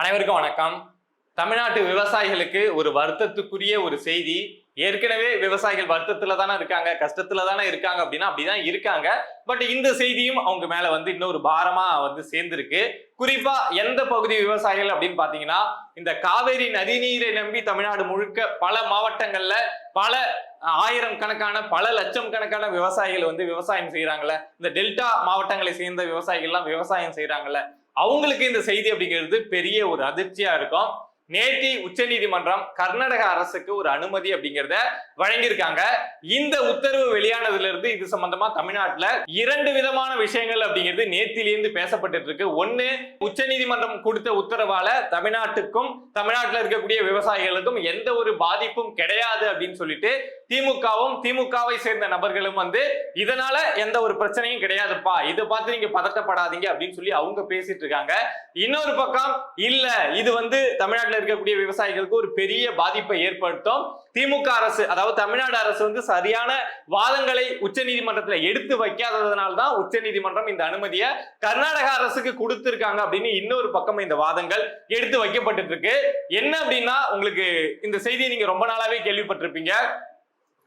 அனைவருக்கும் வணக்கம். தமிழ்நாட்டு விவசாயிகளுக்கு ஒரு வருத்தத்துக்குரிய ஒரு செய்தி. ஏற்கனவே விவசாயிகள் வருத்தத்துல தானே இருக்காங்க, கஷ்டத்துல தானே இருக்காங்க அப்படிதான் இருக்காங்க. பட் இந்த செய்தியும் அவங்க மேல இன்னொரு பாரமா சேர்ந்திருக்கு. குறிப்பா எந்த பகுதி விவசாயிகள் அப்படின்னு பாத்தீங்கன்னா, இந்த காவேரி நதிநீரை நம்பி தமிழ்நாடு முழுக்க பல மாவட்டங்கள்ல பல ஆயிரம் கணக்கான பல லட்சம் கணக்கான விவசாயிகள் விவசாயம் செய்யறாங்கல்ல. இந்த டெல்டா மாவட்டங்களை சேர்ந்த விவசாயிகள் எல்லாம் விவசாயம் செய்யறாங்கல்ல, அவங்களுக்கு இந்த செய்தி அப்படிங்கிறது பெரிய ஒரு அதிர்ச்சியா இருக்கும். நேற்று உச்ச நீதிமன்றம் கர்நாடக அரசுக்கு ஒரு அனுமதி அப்படிங்கிறத வழங்கியிருக்காங்க. இந்த உத்தரவு வெளியானதுல இருந்து இது சம்பந்தமா தமிழ்நாட்டுல இரண்டு விதமான விஷயங்கள் அப்படிங்கிறது நேத்திலிருந்து பேசப்பட்டு இருக்கு. ஒண்ணு, உச்ச நீதிமன்றம் கொடுத்த உத்தரவால தமிழ்நாட்டுக்கும் தமிழ்நாட்டில் இருக்கக்கூடிய விவசாயிகளுக்கும் எந்த ஒரு பாதிப்பும் கிடையாது அப்படின்னு சொல்லிட்டு திமுகவும் திமுகவை சேர்ந்த நபர்களும் இதனால எந்த ஒரு பிரச்சனையும் கிடையாதுப்பா, இதை பார்த்து நீங்க பதட்டப்படாதீங்க அப்படின்னு சொல்லி அவங்க பேசிட்டு இருக்காங்க. இன்னொரு பக்கம் இல்ல, இது தமிழ்நாட்டில் இருக்கக்கூடிய விவசாயிகளுக்கு ஒரு பெரிய பாதிப்பை ஏற்படுத்தும். திமுக அரசு, அதாவது தமிழ்நாடு அரசு சரியான வாதங்களை உச்ச நீதிமன்றத்தில் எடுத்து வைக்காததுனால்தான் உச்ச நீதிமன்றம் இந்த அனுமதியை கர்நாடக அரசுக்கு கொடுத்திருக்காங்க அப்படின்னு இன்னொரு பக்கம் இந்த வாதங்கள் எடுத்து வைக்கப்பட்டு இருக்கு. என்ன அப்படின்னா, உங்களுக்கு இந்த செய்தியை நீங்க ரொம்ப நாளாவே கேள்விப்பட்டிருப்பீங்க.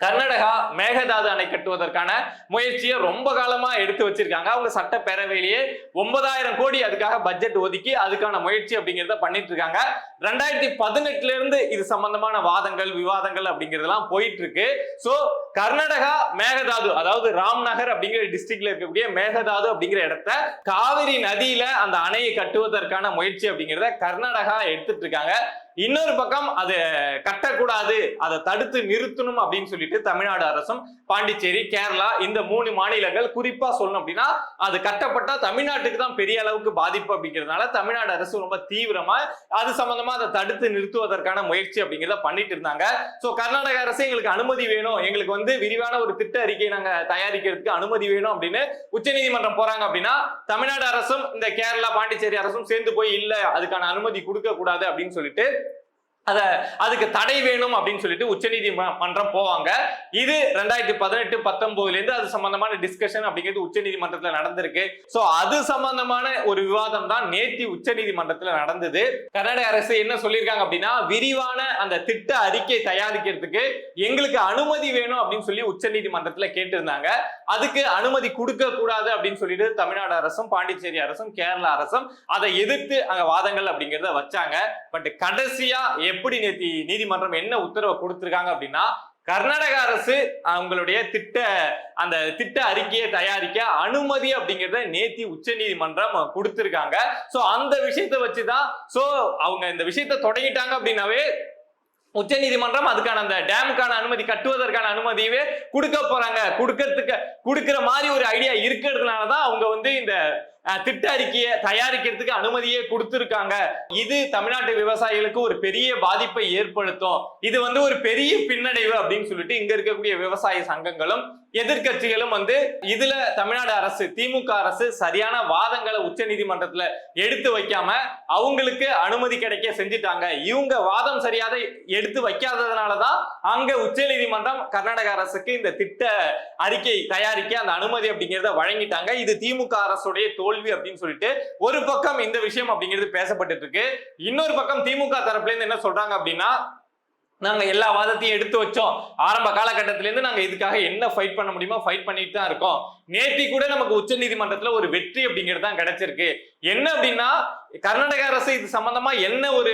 கர்நாடகா மேகதாது அணை கட்டுவதற்கான முயற்சியை ரொம்ப காலமா எடுத்து வச்சிருக்காங்க. அவங்க சட்டப்பேரவையிலேயே 9000 கோடி அதுக்காக பட்ஜெட் ஒதுக்கி அதுக்கான முயற்சி அப்படிங்கிறத பண்ணிட்டு இருக்காங்க. 2018 இருந்து இது சம்பந்தமான வாதங்கள் விவாதங்கள் அப்படிங்கிறதெல்லாம் போயிட்டு இருக்கு. சோ கர்நாடகா மேகதாது, அதாவது ராம்நகர் அப்படிங்கிற டிஸ்ட்ரிக்ட்ல இருக்கக்கூடிய மேகதாது அப்படிங்கிற இடத்த காவிரி நதியில அந்த அணையை கட்டுவதற்கான முயற்சி அப்படிங்கிறத கர்நாடகா எடுத்துட்டு இருக்காங்க. இன்னொரு பக்கம் அதை கட்டக்கூடாது, அதை தடுத்து நிறுத்தணும் அப்படின்னு சொல்லிட்டு தமிழ்நாடு அரசும் பாண்டிச்சேரி கேரளா இந்த 3 மாநிலங்கள், குறிப்பா சொல்லணும் அப்படின்னா அது கட்டப்பட்டா தமிழ்நாட்டுக்கு தான் பெரிய அளவுக்கு பாதிப்பு அப்படிங்கிறதுனால தமிழ்நாடு அரசு ரொம்ப தீவிரமா அது சம்பந்தமா அதை தடுத்து நிறுத்துவதற்கான முயற்சி அப்படிங்கிறத பண்ணிட்டு இருந்தாங்க. சோ கர்நாடக அரசு எங்களுக்கு அனுமதி வேணும், எங்களுக்கு விரிவான ஒரு திட்ட அறிக்கை நாங்க தயாரிக்கிறதுக்கு அனுமதி வேணும் அப்படின்னு உச்ச நீதிமன்றம் போறாங்க அப்படின்னா தமிழ்நாடு அரசும் இந்த கேரளா பாண்டிச்சேரி அரசும் சேர்ந்து போய் இல்ல, அதுக்கான அனுமதி கொடுக்க கூடாது அப்படின்னு சொல்லிட்டு அதுக்கு தடை வேணும் அப்படின்னு சொல்லிட்டு உச்ச நீதிமன்றம் போவாங்க. இது 2018-19 இருந்து அது சம்பந்தமான டிஸ்கஷன் அப்படிங்கிறது உச்ச நீதிமன்றத்துல நடந்திருக்கு. சோ அது சம்பந்தமான ஒரு விவாதம் தான் நேற்று உச்ச நீதிமன்றத்துல நடந்தது. கர்நாடக அரசு என்ன சொல்லியிருக்காங்க அப்படின்னா, விரிவான அந்த திட்ட அறிக்கை தயாரிக்கிறதுக்கு எங்களுக்கு அனுமதி வேணும் அப்படின்னு சொல்லி உச்ச நீதிமன்றத்துல கேட்டிருந்தாங்க. அதுக்கு அனுமதி கொடுக்க கூடாது அப்படின்னு சொல்லிட்டு தமிழ்நாடு அரசும் பாண்டிச்சேரி அரசும் கேரளா அரசும் அதை எதிர்த்து அங்க வாதங்கள் அப்படிங்கிறத வச்சாங்க. பட் கடைசியா எப்படி நேற்று நீதிமன்றம் என்ன உத்தரவை கொடுத்திருக்காங்க அப்படின்னா, கர்நாடக அரசு அவங்களுடைய திட்ட அறிக்கையை தயாரிக்க அனுமதி அப்படிங்கிறத நேத்தி உச்ச நீதிமன்றம் கொடுத்திருக்காங்க. சோ அந்த விஷயத்தை வச்சுதான் அவங்க இந்த விஷயத்தை தொடங்கிட்டாங்க அப்படின்னாவே உச்ச நீதிமன்றம் அதுக்கான அந்த டேமுக்கான அனுமதி, கட்டுவதற்கான அனுமதியவே கொடுக்கிற மாதிரி ஒரு ஐடியா இருக்கிறதுனாலதான் அவங்க இந்த திட்ட அறிக்கையை தயாரிக்கிறதுக்கு அனுமதியே கொடுத்திருக்காங்க. இது தமிழ்நாட்டு விவசாயிகளுக்கு ஒரு பெரிய பாதிப்பை ஏற்படுத்தும், இது ஒரு பெரிய பின்னடைவு அப்படின்னு சொல்லிட்டு இங்க இருக்கக்கூடிய விவசாய சங்கங்களும் எதிர்கட்சிகளும் இதுல தமிழ்நாடு அரசு திமுக அரசு சரியான வாதங்களை உச்ச நீதிமன்றத்துல எடுத்து வைக்காம அவங்களுக்கு அனுமதி கிடைக்க செஞ்சுட்டாங்க. இவங்க வாதம் சரியாக எடுத்து வைக்காததுனாலதான் அங்க உச்ச நீதிமன்றம் கர்நாடக அரசுக்கு இந்த திட்ட அறிக்கை தயாரிக்க அந்த அனுமதி அப்படிங்கிறத வழங்கிட்டாங்க. இது திமுக அரசுடைய தோல்வி அப்படின்னு சொல்லிட்டு ஒரு பக்கம் இந்த விஷயம் அப்படிங்கிறது பேசப்பட்டு இருக்கு. இன்னொரு பக்கம் திமுக தரப்புல இருந்து என்ன சொல்றாங்க அப்படின்னா, நாங்க எல்லா வாதத்தையும் எடுத்து வச்சோம், ஆரம்ப காலகட்டத்திலிருந்து நாங்க இதுக்காக என்ன ஃபைட் பண்ண முடியுமோ ஃபைட் பண்ணிட்டு தான் இருக்கோம். நேற்று கூட நமக்கு உச்ச நீதிமன்றத்துல ஒரு வெற்றி அப்படிங்கிறது தான் கிடைச்சிருக்கு. என்ன அப்படின்னா, கர்நாடக அரசு இது சம்பந்தமா என்ன ஒரு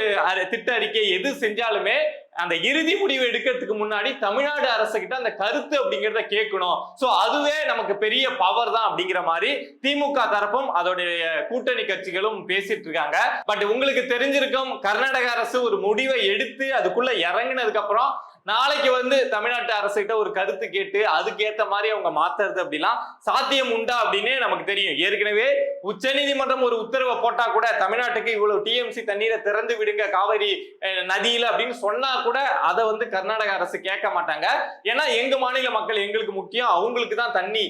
திட்ட அறிக்கை எது செஞ்சாலுமே அந்த இறுதி முடிவு எடுக்கிறதுக்கு முன்னாடி தமிழ்நாடு அரசு கிட்ட அந்த கருத்து அப்படிங்கிறத கேட்கணும். சோ அதுவே நமக்கு பெரிய பவர் தான் அப்படிங்கிற மாதிரி திமுக தரப்பும் அதோடைய கூட்டணி கட்சிகளும் பேசிட்டு இருக்காங்க. பட் உங்களுக்கு தெரிஞ்சிருக்கும், கர்நாடக அரசு ஒரு முடிவை எடுத்து அதுக்குள்ள இறங்கினதுக்கு அப்புறம் நாளைக்கு தமிழ்நாட்டு அரசு கிட்ட ஒரு கருத்து கேட்டு அதுக்கு ஏத்த மாதிரி அவங்க மாத்துறது அப்படிலாம் சாத்தியம் உண்டா அப்படின்னு நமக்கு தெரியும். ஏற்கனவே உச்ச நீதிமன்றம் ஒரு உத்தரவை போட்டா கூட தமிழ்நாட்டுக்கு இவ்வளவு டிஎம்சி தண்ணீரை திறந்து விடுங்க காவிரி நதியில அப்படின்னு சொன்னா கூட அதை கர்நாடக அரசு கேட்க மாட்டாங்க. ஏன்னா எங்க மாநில மக்கள் எங்களுக்கு முக்கியம், அவங்களுக்கு தான் தண்ணி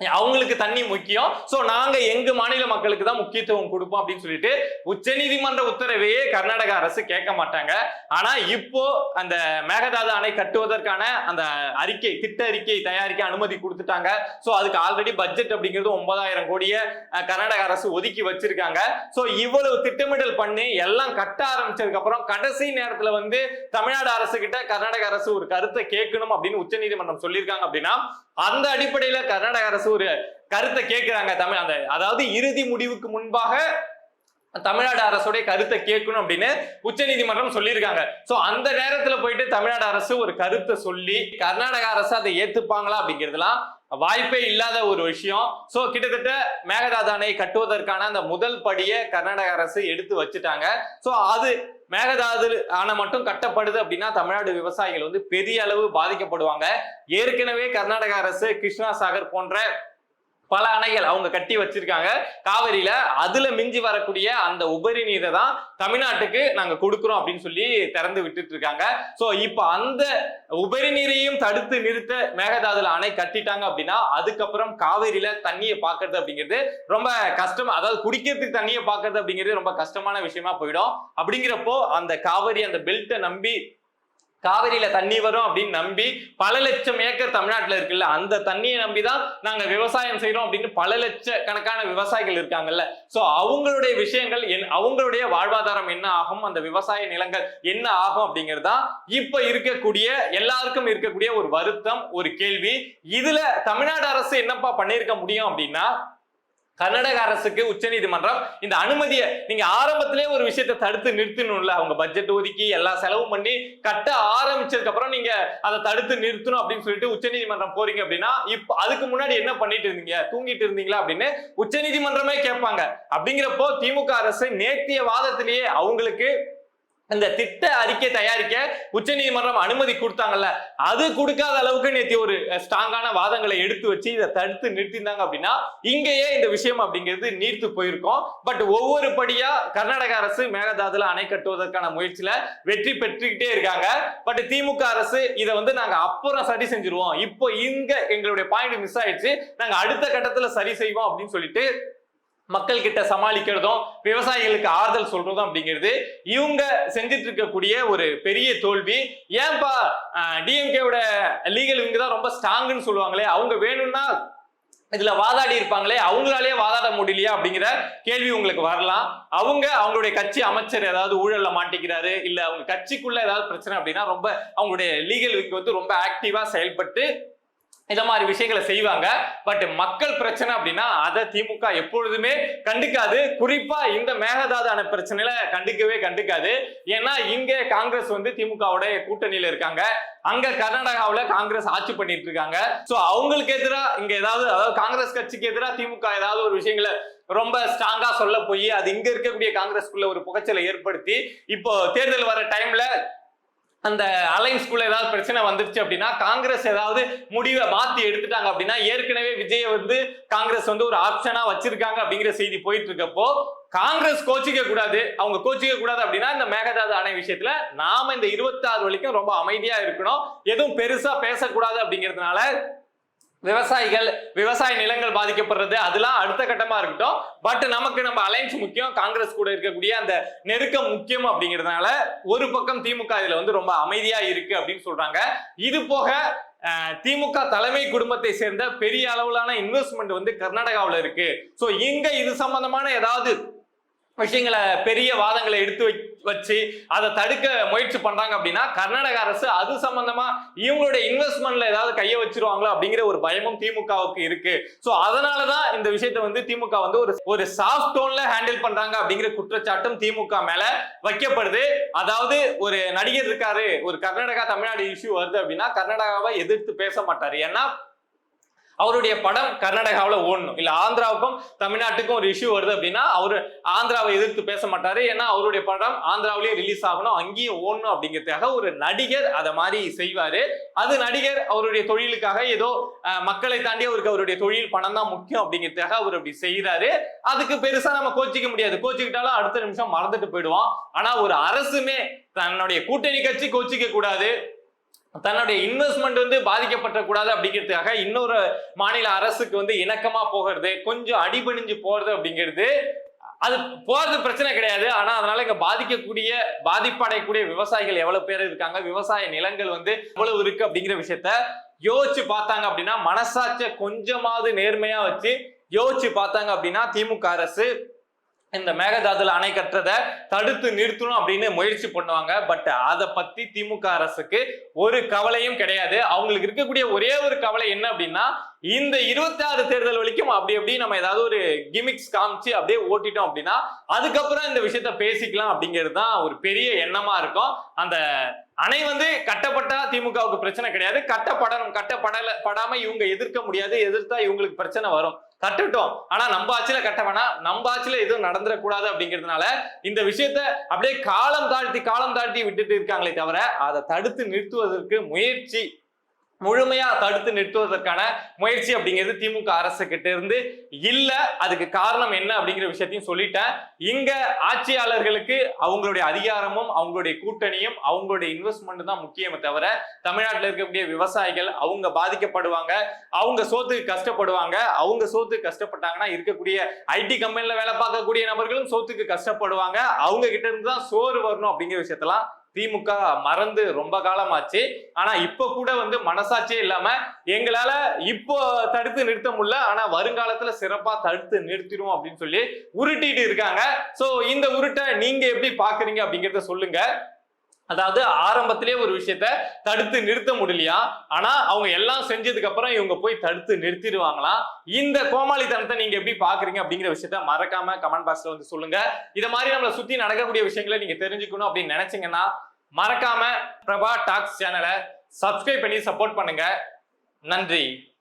அவங்களுக்கு தண்ணி முக்கியம், சோ நாங்க எங்க மாநில மக்களுக்கு தான் முக்கியத்துவம் கொடுப்போம் அப்படின்னு சொல்லிட்டு உச்சநீதிமன்ற உத்தரவையே கர்நாடக அரசு கேட்க மாட்டாங்க. ஆனா இப்போ அந்த மேகதாது அணை கட்டுவதற்கான அந்த திட்ட அறிக்கை தயாரிக்க அனுமதி கொடுத்துட்டாங்க. சோ அதுக்கு ஆல்ரெடி பட்ஜெட் அப்படிங்கிறது 9,000 கோடியை கர்நாடக அரசு ஒதுக்கி வச்சிருக்காங்க. சோ இவ்வளவு திட்டமிடல் பண்ணி எல்லாம் கட்ட ஆரம்பிச்சதுக்கு அப்புறம் கடைசி நேரத்துல வந்து தமிழ்நாடு அரசு கிட்ட கர்நாடக அரசு ஒரு கருத்தை கேட்கணும் அப்படின்னு உச்சநீதிமன்றம் சொல்லியிருக்காங்க. அப்படின்னா அந்த அடிப்படையில கர்நாடக அரசு ஒரு கருத்தை கேட்கிறாங்க. அதாவது இறுதி முடிவுக்கு முன்பாக தமிழ்நாடு அரசுடைய கருத்தை கேட்கணும் அப்படின்னு உச்சநீதிமன்றம் சொல்லியிருக்காங்க. சோ அந்த நேரத்துல போயிட்டு தமிழ்நாடு அரசு ஒரு கருத்தை சொல்லி கர்நாடக அரசு அதை ஏத்துப்பாங்களா அப்படிங்கிறதுலாம் வாய்ப்பே இல்லாத ஒரு விஷயம். சோ கிட்டத்தட்ட மேகதாது அணை கட்டுவதற்கான அந்த முதல் படியை கர்நாடக அரசு எடுத்து வச்சுட்டாங்க. சோ அது மேகதாது அணை மட்டும் கட்டப்படுது அப்படின்னா தமிழ்நாடு விவசாயிகள் வந்து பெரிய அளவு பாதிக்கப்படுவாங்க. ஏற்கனவே கர்நாடக அரசு கிருஷ்ணா சாகர் போன்ற பல அணைகள் அவங்க கட்டி வச்சிருக்காங்க காவிரியில. அதுல மிஞ்சி வரக்கூடிய அந்த உபரி நீரை தான் தமிழ்நாட்டுக்கு நாங்க கொடுக்கிறோம் அப்படின்னு சொல்லி திறந்து விட்டுட்டு இருக்காங்க. சோ இப்ப அந்த உபரி நீரையும் தடுத்து நிறுத்த மேகதாதுல அணை கட்டிட்டாங்க அப்படின்னா அதுக்கப்புறம் காவிரியில தண்ணியை பாக்குறது அப்படிங்கிறது ரொம்ப கஷ்டம். அதாவது குடிக்கிறதுக்கு தண்ணியை பாக்குறது அப்படிங்கிறது ரொம்ப கஷ்டமான விஷயமா போயிடும். அப்படிங்கிறப்போ அந்த காவிரி அந்த பெல்ட்டை நம்பி காவிரியில தண்ணி வரும் அப்படின்னு நம்பி பல லட்சம் ஏக்கர் தமிழ்நாட்டில் இருக்குல்ல, அந்த தண்ணியை நம்பிதான் நாங்க விவசாயம் செய்யறோம் அப்படின்னு பல லட்ச கணக்கான விவசாயிகள் இருக்காங்கல்ல. சோ அவங்களுடைய விஷயங்கள் அவங்களுடைய வாழ்வாதாரம் என்ன ஆகும், அந்த விவசாய நிலங்கள் என்ன ஆகும் அப்படிங்கிறதா இப்ப இருக்கக்கூடிய எல்லாருக்கும் இருக்கக்கூடிய ஒரு வருத்தம், ஒரு கேள்வி. இதுல தமிழ்நாடு அரசு என்னப்பா பண்ணிருக்க முடியும் அப்படின்னா, கர்நாடக அரசுக்கு உச்சநீதிமன்றம் இந்த அனுமதியை நீங்க ஆரம்பத்திலே ஒரு விஷயத்தை தடுத்து நிறுத்தணும்ல, அவங்க பட்ஜெட் ஒதுக்கி எல்லா செலவும் பண்ணி கட்ட ஆரம்பிச்சதுக்கு அப்புறம் நீங்க அதை தடுத்து நிறுத்தணும் அப்படின்னு சொல்லிட்டு உச்சநீதிமன்றம் போறீங்க அப்படின்னா இப்ப அதுக்கு முன்னாடி என்ன பண்ணிட்டு இருந்தீங்க, தூங்கிட்டு இருந்தீங்களா அப்படின்னு உச்சநீதிமன்றமே கேட்பாங்க. அப்படிங்கிறப்போ திமுக அரசு நேத்திய வாதத்திலேயே அவங்களுக்கு இந்த திட்ட அறிக்கை தயாரிக்க உச்சநீதிமன்றம் அனுமதி கொடுத்தாங்கல்ல, அது கொடுக்காத அளவுக்கு நேற்று ஒரு ஸ்ட்ராங்கான வாதங்களை எடுத்து வச்சு இதை தடுத்து நிறுத்தினாங்க அப்படின்னா இங்கேயே இந்த விஷயம் அப்படிங்கிறது நீர்த்து போயிருக்கும். பட் ஒவ்வொரு படியா கர்நாடக அரசு மேகதாதுல அணை கட்டுவதற்கான முயற்சியில வெற்றி பெற்றுக்கிட்டே இருக்காங்க. பட் திமுக அரசு இதை வந்து நாங்க அப்புறம் சரி செஞ்சிருவோம், இப்போ இங்க எங்களுடைய பாயிண்ட் மிஸ் ஆயிடுச்சு, நாங்க அடுத்த கட்டத்துல சரி செய்வோம் அப்படின்னு சொல்லிட்டு மக்கள் கிட்ட சமாளிக்கிறதும் விவசாயிகளுக்கு ஆறுதல் சொல்றதும் அப்படிங்கிறது இவங்க செஞ்சிட்டு இருக்கக்கூடிய ஒரு பெரிய தோல்வி. ஏன்பா டிஎம்கேவோட லீகல் விங் தான் ரொம்ப ஸ்ட்ராங்னு சொல்லுவாங்களே, அவங்க வேணும்னா இதுல வாதாடி இருப்பாங்களே, அவங்களாலே வாதாட முடியலையா அப்படிங்கிற கேள்வி உங்களுக்கு வரலாம். அவங்களுடைய கட்சி அமைச்சர் ஏதாவது ஊழல்ல மாட்டிக்கிறாரு, இல்ல அவங்க கட்சிக்குள்ள ஏதாவது பிரச்சனை அப்படின்னா ரொம்ப அவங்களுடைய லீகல் விங் வந்து ரொம்ப ஆக்டிவா செயல்பட்டு இந்த மாதிரி விஷயங்களை செய்வாங்க. பட் மக்கள் பிரச்சனை அப்படின்னா அதை திமுக எப்பொழுதுமே கண்டுக்காது. குறிப்பா இந்த மேகதாது அணை பிரச்சனையில கண்டுக்காது. ஏன்னா இங்க காங்கிரஸ் வந்து திமுகவோட கூட்டணியில இருக்காங்க, அங்க கர்நாடகாவில காங்கிரஸ் ஆட்சி பண்ணிட்டு இருக்காங்க. சோ அவங்களுக்கு எதிராக இங்க அதாவது காங்கிரஸ் கட்சிக்கு எதிராக திமுக ஏதாவது ஒரு விஷயங்களை ரொம்ப ஸ்ட்ராங்கா சொல்ல போய் அது இங்க இருக்கக்கூடிய காங்கிரஸ்குள்ள ஒரு புகைச்சலை ஏற்படுத்தி இப்போ தேர்தல் வர டைம்ல அந்த அலைன்ஸ்குள்ள ஏதாவது பிரச்சனை வந்துருச்சு அப்படின்னா காங்கிரஸ் ஏதாவது முடிவை மாத்தி எடுத்துட்டாங்க அப்படின்னா ஏற்கனவே விஜய் வந்து காங்கிரஸ் வந்து ஒரு ஆப்ஷனா வச்சிருக்காங்க அப்படிங்கிற செய்தி போயிட்டு இருக்கப்போ காங்கிரஸ் கோச்சிக்க கூடாது. அவங்க கோச்சிக்க கூடாது அப்படின்னா இந்த மேகதாது அணை விஷயத்துல நாம இந்த 26 வரைக்கும் ரொம்ப அமைதியா இருக்கணும், எதுவும் பெருசா பேசக்கூடாது அப்படிங்கிறதுனால விவசாய நிலங்கள் பாதிக்கப்படுறது அதெல்லாம் அடுத்த கட்டமா இருக்கட்டும். பட் நமக்கு நம்ம அலைன்ஸ் முக்கியம், காங்கிரஸ் கூட இருக்கக்கூடிய அந்த நெருக்கம் முக்கியம் அப்படிங்கிறதுனால ஒரு பக்கம் திமுக இதுல வந்து ரொம்ப அமைதியா இருக்கு அப்படின்னு சொல்றாங்க. இது போக திமுக தலைமை குடும்பத்தை சேர்ந்த பெரிய அளவிலான இன்வெஸ்ட்மெண்ட் வந்து கர்நாடகாவில் இருக்கு. சோ இங்க இது சம்பந்தமான ஏதாவது விஷயங்களை பெரிய வாதங்களை எடுத்து வச்சு அதை தடுக்க முயற்சி பண்றாங்க அப்படின்னா கர்நாடக அரசு அது சம்பந்தமா இவங்களுடைய இன்வெஸ்ட்மெண்ட்ல ஏதாவது கைய வச்சிருவாங்களோ அப்படிங்கிற ஒரு பயமும் திமுகவுக்கு இருக்கு. சோ அதனாலதான் இந்த விஷயத்தை வந்து திமுக வந்து ஒரு சாஃப்ட் டோன்ல ஹேண்டில் பண்றாங்க அப்படிங்கிற குற்றச்சாட்டும் திமுக மேல வைக்கப்படுது. அதாவது ஒரு நடிகர் இருக்காரு, ஒரு கர்நாடகா தமிழ்நாடு இஷ்யூ வருது அப்படின்னா கர்நாடகாவை எதிர்த்து பேச மாட்டாரு, ஏன்னா அவருடைய படம் கர்நாடகாவில் ஓடணும். இல்ல ஆந்திராவுக்கும் தமிழ்நாட்டுக்கும் ஒரு இஷ்யூ வருது அப்படின்னா அவரு ஆந்திராவை எதிர்த்து பேச மாட்டாரு, ஏன்னா அவருடைய படம் ஆந்திராவிலேயும் ரிலீஸ் ஆகணும், அங்கேயும் ஓடணும் அப்படிங்கிறதுக்காக ஒரு நடிகர் அதை மாதிரி செய்வாரு. அது நடிகர் அவருடைய தொழிலுக்காக ஏதோ மக்களை தாண்டி அவருடைய தொழில் பணம் தான் முக்கியம் அப்படிங்கிறதுக்காக அவர் அப்படி செய்யறாரு. அதுக்கு பெருசா நம்ம கோச்சிக்க முடியாது, கோச்சிக்கிட்டாலும் அடுத்த நிமிஷம் மறந்துட்டு போயிடுவோம். ஆனா ஒரு அரசுமே தன்னுடைய கூட்டணி கட்சி கோச்சிக்க கூடாது, தன்னுடைய இன்வெஸ்ட்மெண்ட் வந்து பாதிக்கப்பட்ட கூடாது அப்படிங்கிறதுக்காக இன்னொரு மாநில அரசுக்கு வந்து இணக்கமா போகிறது, கொஞ்சம் அடிபணிஞ்சு போறது அப்படிங்கிறது அது போறது பிரச்சனை கிடையாது. ஆனா அதனால இங்க பாதிப்படையக்கூடிய விவசாயிகள் எவ்வளவு பேர் இருக்காங்க, விவசாய நிலங்கள் வந்து எவ்வளவு இருக்கு அப்படிங்கிற விஷயத்த யோசிச்சு பார்த்தாங்க அப்படின்னா, மனசாட்சிய கொஞ்சமாவது நேர்மையா வச்சு யோசிச்சு பார்த்தாங்க அப்படின்னா, திமுக அரசு இந்த மேகதாதுல அணை கட்டுறதை தடுத்து நிறுத்தணும் அப்படின்னு முயற்சி பண்ணுவாங்க. பட் அதை பத்தி திமுக அரசுக்கு ஒரு கவலையும் கிடையாது. அவங்களுக்கு இருக்கக்கூடிய ஒரே ஒரு கவலை என்ன அப்படின்னா, இந்த 26 தேர்தல் வரைக்கும் அப்படி நம்ம ஏதாவது ஒரு கிமிக்ஸ் காமிச்சு அப்படியே ஓட்டிட்டோம் அப்படின்னா அதுக்கப்புறம் இந்த விஷயத்த பேசிக்கலாம் அப்படிங்கிறது தான் ஒரு பெரிய எண்ணமா இருக்கும். அந்த அணை வந்து கட்டப்பட்டா திமுகவுக்கு பிரச்சனை கிடையாது, கட்டப்படாம இவங்க எதிர்க்க முடியாது, எதிர்த்தா இவங்களுக்கு பிரச்சனை வரும். கட்டட்டும், ஆனா நம்ம ஆட்சியில கட்ட வேணாம், நம்ம ஆட்சியில எதுவும் நடந்துடக்கூடாது அப்படிங்கிறதுனால இந்த விஷயத்த அப்படியே காலம் தாழ்த்தி விட்டுட்டு இருக்காங்களே தவிர அதை தடுத்து நிறுத்துவதற்கு முழுமையா தடுத்து நிறுத்துவதற்கான முயற்சி அப்படிங்கிறது திமுக அரசு கிட்ட இருந்து இல்ல. அதுக்கு காரணம் என்ன அப்படிங்கிற விஷயத்தையும் சொல்லிட்டேன். இங்க ஆட்சியாளர்களுக்கு அவங்களுடைய அதிகாரமும் அவங்களுடைய கூட்டணியும் அவங்களுடைய இன்வெஸ்ட்மெண்ட் தான் முக்கியமே தவிர, தமிழ்நாட்டில் இருக்கக்கூடிய விவசாயிகள் அவங்க பாதிக்கப்படுவாங்க, அவங்க சோத்துக்கு கஷ்டப்படுவாங்க. அவங்க சோத்துக்கு கஷ்டப்பட்டாங்கன்னா இருக்கக்கூடிய ஐடி கம்பெனில வேலை பார்க்கக்கூடிய நபர்களும் சோத்துக்கு கஷ்டப்படுவாங்க. அவங்க கிட்ட இருந்து தான் சோறு வரணும் அப்படிங்கிற விஷயத்தெல்லாம் திமுக மறந்து ரொம்ப காலமாச்சு. ஆனா இப்ப கூட வந்து மனசாட்சியே இல்லாம எங்களால இப்போ தடுத்து நிறுத்த முடியல, ஆனா வருங்காலத்துல சிறப்பா தடுத்து நிறுத்திடும் அப்படின்னு சொல்லி உருட்டிட்டு இருக்காங்க. சோ இந்த உருட்டை நீங்க எப்படி பாக்குறீங்க அப்படிங்கறத சொல்லுங்க. அதாவது ஆரம்பத்திலே ஒரு விஷயத்த தடுத்து நிறுத்த முடியலையா, ஆனா அவங்க எல்லாம் செஞ்சதுக்கு அப்புறம் இவங்க போய் தடுத்து நிறுத்திடுவாங்களாம். இந்த கோமாளித்தனத்தை நீங்க எப்படி பாக்குறீங்க அப்படிங்கிற விஷயத்த மறக்காம கமெண்ட் பாக்ஸ்ல வந்து சொல்லுங்க. இத மாதிரி நம்மளை சுத்தி நடக்கக்கூடிய விஷயங்களை நீங்க தெரிஞ்சுக்கணும் அப்படின்னு நினைச்சீங்கன்னா மறக்காம பிரபா டாக்ஸ் சேனலை சப்ஸ்கிரைப் பண்ணி சப்போர்ட் பண்ணுங்க. நன்றி.